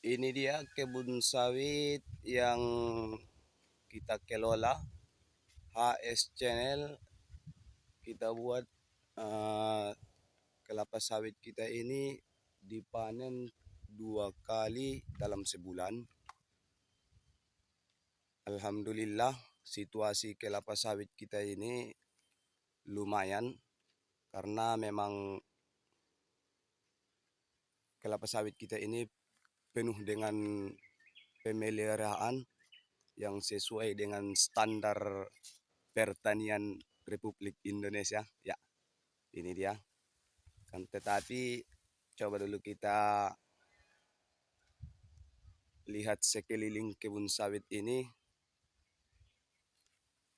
Ini dia kebun sawit yang kita kelola, HS Channel. Kita buat eh, kelapa sawit kita ini dipanen 2 kali dalam sebulan. Alhamdulillah, situasi kelapa sawit kita ini lumayan karena memang kelapa sawit kita ini penuh dengan pemeliharaan yang sesuai dengan standar pertanian Republik Indonesia. Ya, ini dia. Kan tetapi coba dulu kita lihat sekeliling kebun sawit ini.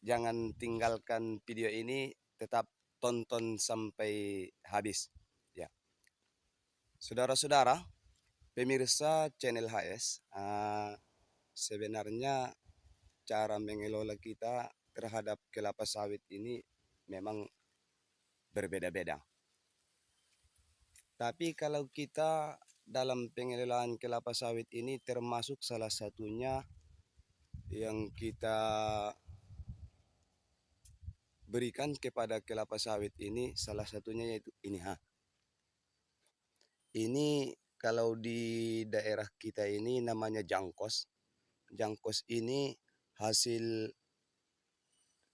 Jangan tinggalkan video ini, tetap tonton sampai habis. Ya, saudara-saudara, pemirsa channel HS, sebenarnya cara mengelola kita terhadap kelapa sawit ini memang berbeda-beda. Tapi kalau kita dalam pengelolaan kelapa sawit ini termasuk salah satunya yang kita berikan kepada kelapa sawit ini, salah satunya yaitu ini. Ini kalau di daerah kita ini namanya jangkos. Jangkos ini hasil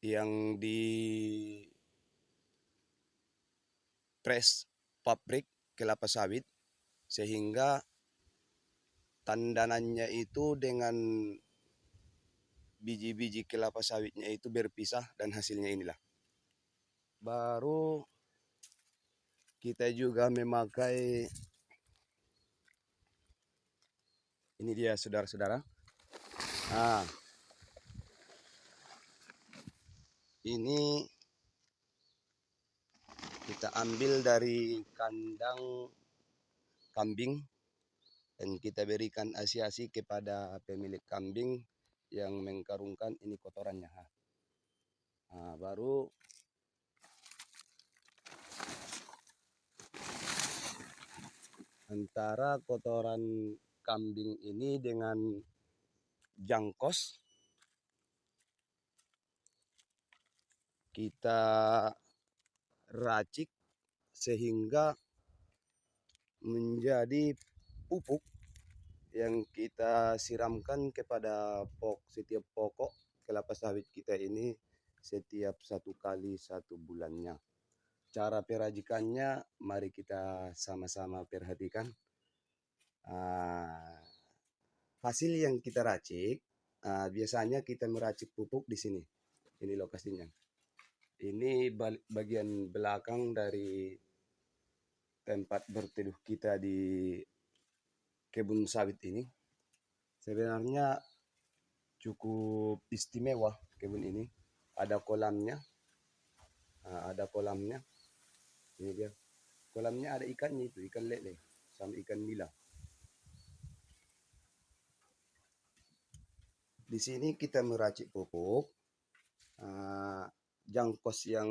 yang di press pabrik kelapa sawit, sehingga tandanannya itu dengan biji-biji kelapa sawitnya itu berpisah dan hasilnya inilah. Baru kita juga memakai ini dia saudara-saudara. Nah, ini kita ambil dari kandang kambing dan kita berikan asi-asi kepada pemilik kambing yang mengkarungkan ini kotorannya. Nah, baru antara kotoran kambing ini dengan jangkos kita racik sehingga menjadi pupuk yang kita siramkan kepada setiap pokok kelapa sawit kita ini setiap 1 kali 1 bulannya. Cara perajikannya mari kita sama-sama perhatikan. Hasil yang kita racik, biasanya kita meracik pupuk di sini. Ini lokasinya. Ini bagian belakang dari tempat berteduh kita di kebun sawit ini. Sebenarnya cukup istimewa kebun ini. Ada kolamnya, Ini dia. Kolamnya ada ikannya itu, ikan lele sama ikan nila. Di sini kita meracik pupuk. Jangkos yang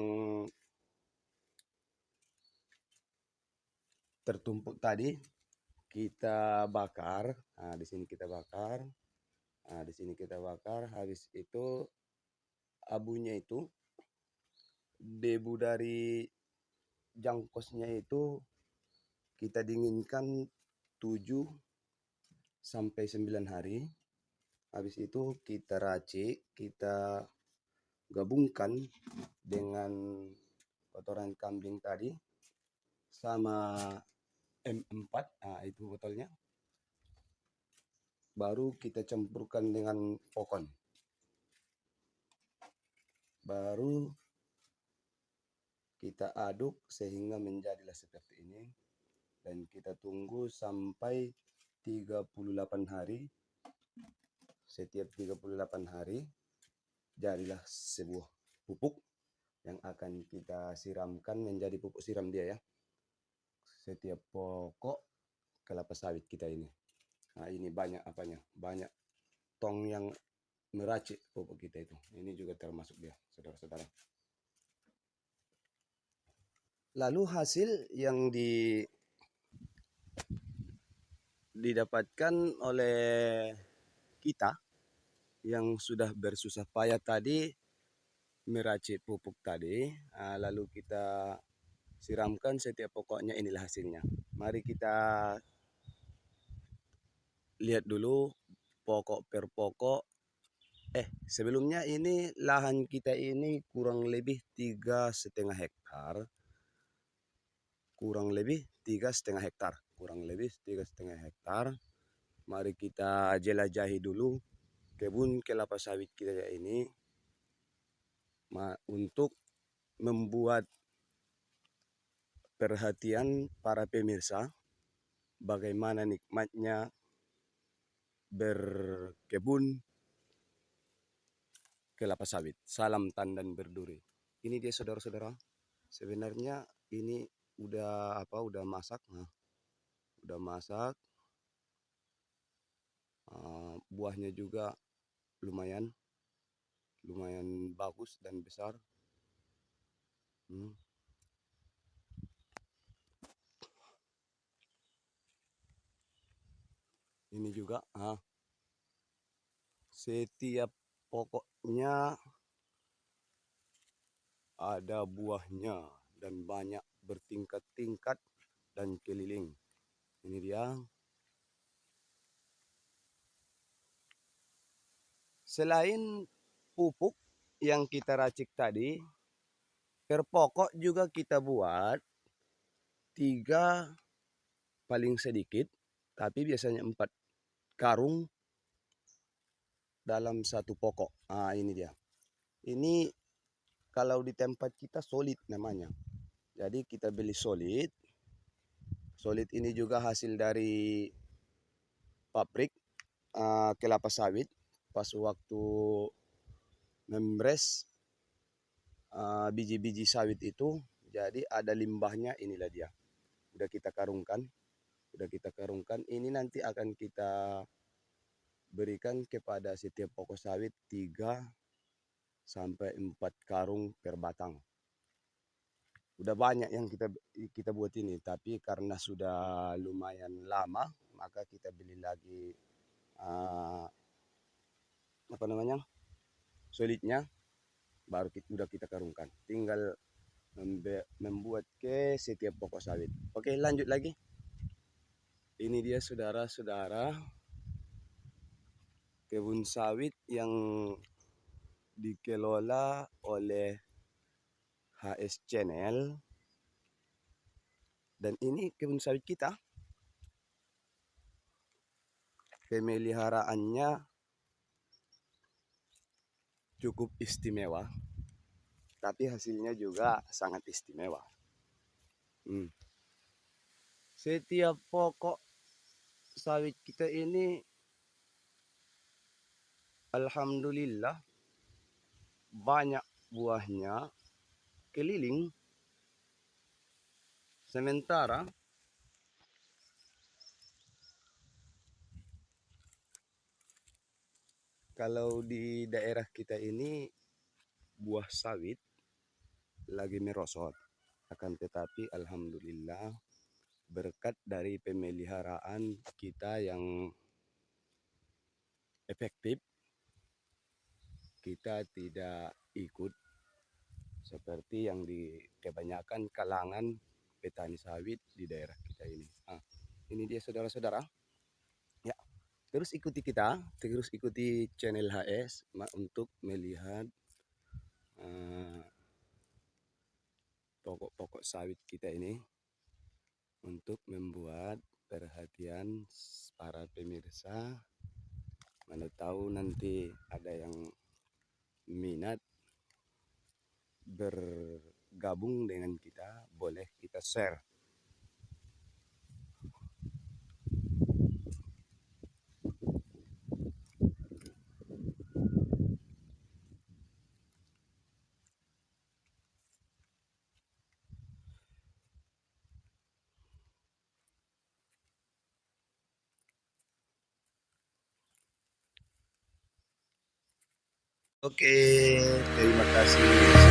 tertumpuk tadi kita bakar. Di sini kita bakar. Di sini kita bakar. Habis itu abunya itu, debu dari jangkosnya itu kita dinginkan 7 sampai 9 hari. Habis itu kita racik, kita gabungkan dengan kotoran kambing tadi sama M4, itu botolnya. Baru kita campurkan dengan pokon. Baru kita aduk sehingga menjadilah seperti ini. Dan kita tunggu sampai 38 hari. Setiap 38 hari jadilah sebuah pupuk yang akan kita siramkan menjadi pupuk siram dia ya. Setiap pokok kelapa sawit kita ini. Ini banyak apanya? Banyak tong yang meracik pupuk kita itu. Ini juga termasuk dia, saudara-saudara. Lalu hasil yang didapatkan oleh kita yang sudah bersusah payah tadi meracik pupuk tadi, lalu kita siramkan setiap pokoknya, inilah hasilnya. Mari kita lihat dulu pokok per pokok. Sebelumnya ini lahan kita ini kurang lebih 3,5 hektar. Mari kita jelajahi dulu kebun kelapa sawit kita ini untuk membuat perhatian para pemirsa bagaimana nikmatnya berkebun kelapa sawit. Salam tandan berduri. Ini dia saudara-saudara. Sebenarnya ini udah masak. Udah masak. Buahnya juga lumayan bagus dan besar. Ini juga setiap pokoknya ada buahnya dan banyak bertingkat-tingkat dan keliling. Ini dia. Selain pupuk yang kita racik tadi, per pokok juga kita buat 3 paling sedikit, tapi biasanya 4 karung dalam satu pokok. Ini dia. Ini kalau di tempat kita solid namanya. Jadi kita beli solid. Solid ini juga hasil dari pabrik kelapa sawit. Pas waktu membres biji-biji sawit itu, jadi ada limbahnya, inilah dia. Udah kita karungkan. Ini nanti akan kita berikan kepada setiap pokok sawit 3 sampai 4 karung per batang. Udah banyak yang kita buat ini, tapi karena sudah lumayan lama, maka kita beli lagi solidnya, baru udah kita karungkan. Tinggal membuat ke setiap pokok sawit. Oke, lanjut lagi. Ini dia saudara-saudara, kebun sawit yang dikelola oleh HS Channel. Dan ini kebun sawit kita. Pemeliharaannya cukup istimewa, tapi hasilnya juga sangat istimewa. Setiap pokok sawit kita ini alhamdulillah banyak buahnya, keliling. Sementara kalau di daerah kita ini buah sawit lagi merosot. Akan tetapi alhamdulillah berkat dari pemeliharaan kita yang efektif, kita tidak ikut seperti yang di kebanyakan kalangan petani sawit di daerah kita ini. Ini dia saudara-saudara. Ya, terus ikuti channel HS untuk melihat pokok-pokok sawit kita ini, untuk membuat perhatian para pemirsa. Mana tahu nanti ada yang minat bergabung dengan kita, boleh kita share. Oke, terima kasih.